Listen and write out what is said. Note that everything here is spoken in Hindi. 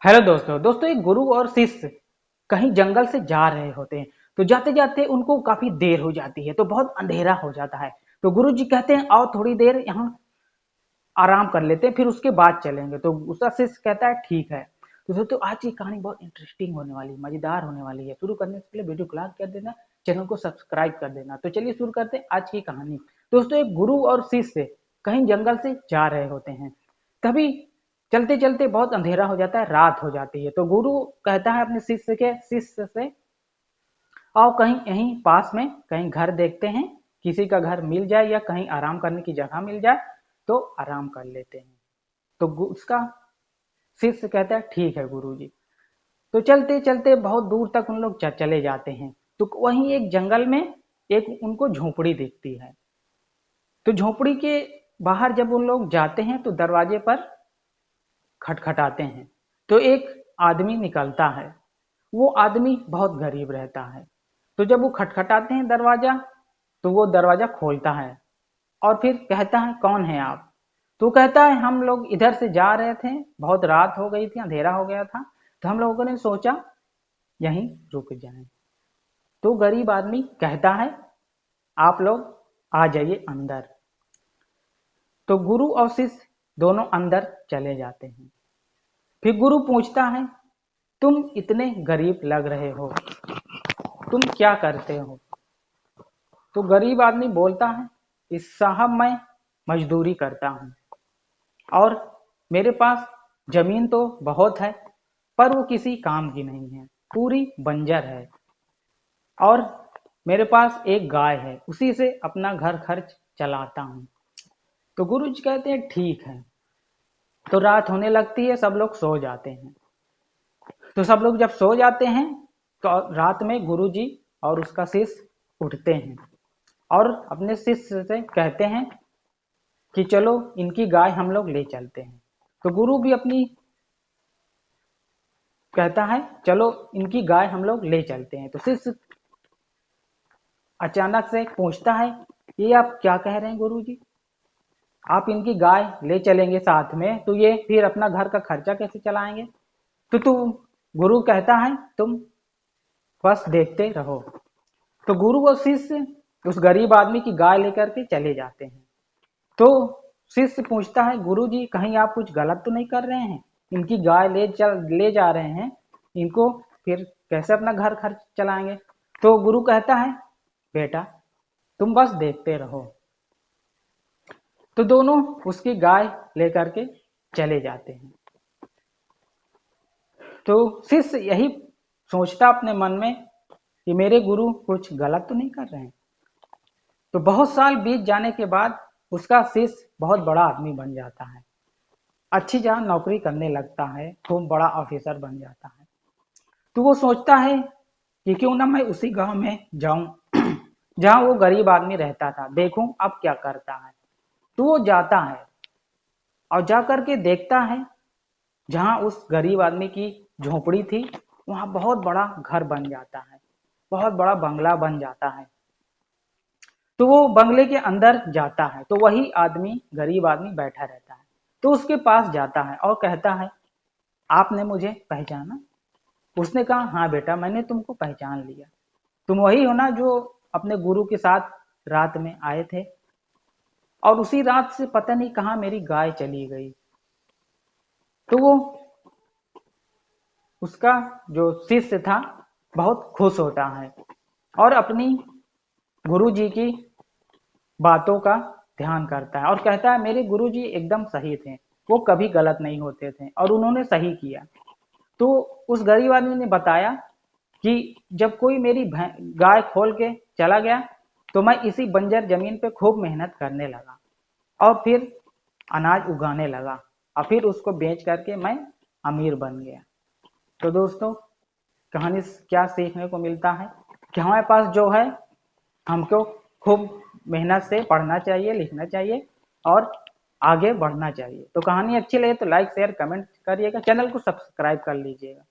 हेलो दोस्तों एक गुरु और शिष्य कहीं जंगल से जा रहे होते हैं। तो जाते जाते उनको काफी देर हो जाती है, तो बहुत अंधेरा हो जाता है। तो गुरु जी कहते हैं आओ थोड़ी देर यहाँ आराम कर लेते हैं, फिर उसके बाद चलेंगे। तो उसका शिष्य कहता है ठीक है। तो दोस्तों आज की कहानी बहुत इंटरेस्टिंग होने वाली है, मजेदार होने वाली है। शुरू करने से पहले वीडियो को लाइक कर देना, चैनल को सब्सक्राइब कर देना। तो चलिए शुरू करते हैं आज की कहानी। दोस्तों एक गुरु और शिष्य कहीं जंगल से जा रहे होते हैं। तभी चलते चलते बहुत अंधेरा हो जाता है, रात हो जाती है। तो गुरु कहता है अपने शिष्य से आओ कहीं यहीं पास में कहीं घर देखते हैं, किसी का घर मिल जाए या कहीं आराम करने की जगह मिल जाए तो आराम कर लेते हैं। तो उसका शिष्य कहता है ठीक है गुरु जी। तो चलते चलते बहुत दूर तक उन लोग चले जाते हैं। तो वहीं एक जंगल में एक उनको झोपड़ी दिखती है। तो झोपड़ी के बाहर जब उन लोग जाते हैं तो दरवाजे पर खटखटाते हैं। तो एक आदमी निकलता है। वो आदमी बहुत गरीब रहता है। तो जब वो खटखटाते हैं दरवाजा, तो वो दरवाजा खोलता है और फिर कहता है कौन है आप। तो कहता है हम लोग इधर से जा रहे थे, बहुत रात हो गई थी, अंधेरा हो गया था, तो हम लोगों ने सोचा यहीं रुक जाएं। तो गरीब आदमी कहता है आप लोग आ जाइए अंदर। तो गुरु और शिष्य दोनों अंदर चले जाते हैं। फिर गुरु पूछता है तुम इतने गरीब लग रहे हो, तुम क्या करते हो। तो गरीब आदमी बोलता है इस साहब मैं मजदूरी करता हूँ और मेरे पास जमीन तो बहुत है पर वो किसी काम की नहीं है, पूरी बंजर है। और मेरे पास एक गाय है, उसी से अपना घर खर्च चलाता हूँ। तो गुरु जी कहते हैं ठीक है। तो रात होने लगती है, सब लोग सो जाते हैं। तो सब लोग जब सो जाते हैं तो रात में गुरु जी और उसका शिष्य उठते हैं और अपने शिष्य से कहते हैं कि चलो इनकी गाय हम लोग ले चलते हैं। तो गुरु भी अपनी कहता है चलो इनकी गाय हम लोग ले चलते हैं। तो शिष्य अचानक से पूछता है ये आप क्या कह रहे हैं गुरु जी, आप इनकी गाय ले चलेंगे साथ में तो ये फिर अपना घर का खर्चा कैसे चलाएंगे। तो गुरु कहता है तुम बस देखते रहो। तो गुरु और शिष्य उस गरीब आदमी की गाय लेकर के चले जाते हैं। तो शिष्य पूछता है गुरु जी कहीं आप कुछ गलत तो नहीं कर रहे हैं, इनकी गाय ले जा रहे हैं, इनको फिर कैसे अपना घर खर्च चलाएंगे। तो गुरु कहता है बेटा तुम बस देखते रहो। तो दोनों उसकी गाय लेकर के चले जाते हैं। तो शिष्य यही सोचता अपने मन में कि मेरे गुरु कुछ गलत तो नहीं कर रहे हैं। तो बहुत साल बीत जाने के बाद उसका शिष्य बहुत बड़ा आदमी बन जाता है, अच्छी जगह नौकरी करने लगता है, खूब बड़ा ऑफिसर बन जाता है। तो वो सोचता है कि क्यों ना मैं उसी गांव में जाऊं जहां वो गरीब आदमी रहता था, देखूं अब क्या करता है। तो वो जाता है और जा करके देखता है जहां उस गरीब आदमी की झोपड़ी थी, वहां बहुत बड़ा घर बन जाता है, बहुत बड़ा बंगला बन जाता है। तो वो बंगले के अंदर जाता है तो वही आदमी गरीब आदमी बैठा रहता है। तो उसके पास जाता है और कहता है आपने मुझे पहचाना। उसने कहा हाँ बेटा मैंने तुमको पहचान लिया, तुम वही हो ना जो अपने गुरु के साथ रात में आए थे, और उसी रात से पता नहीं कहाँ मेरी गाय चली गई। तो वो उसका जो शिष्य था बहुत खुश होता है और अपनी गुरु जी की बातों का ध्यान करता है और कहता है मेरे गुरु जी एकदम सही थे, वो कभी गलत नहीं होते थे और उन्होंने सही किया। तो उस गरीब आदमी ने बताया कि जब कोई मेरी गाय खोल के चला गया तो मैं इसी बंजर जमीन पे खूब मेहनत करने लगा और फिर अनाज उगाने लगा और फिर उसको बेच करके मैं अमीर बन गया। तो दोस्तों कहानी से क्या सीखने को मिलता है कि हमारे पास जो है हमको खूब मेहनत से पढ़ना चाहिए, लिखना चाहिए और आगे बढ़ना चाहिए। तो कहानी अच्छी लगे तो लाइक शेयर कमेंट करिएगा, चैनल को सब्सक्राइब कर लीजिएगा।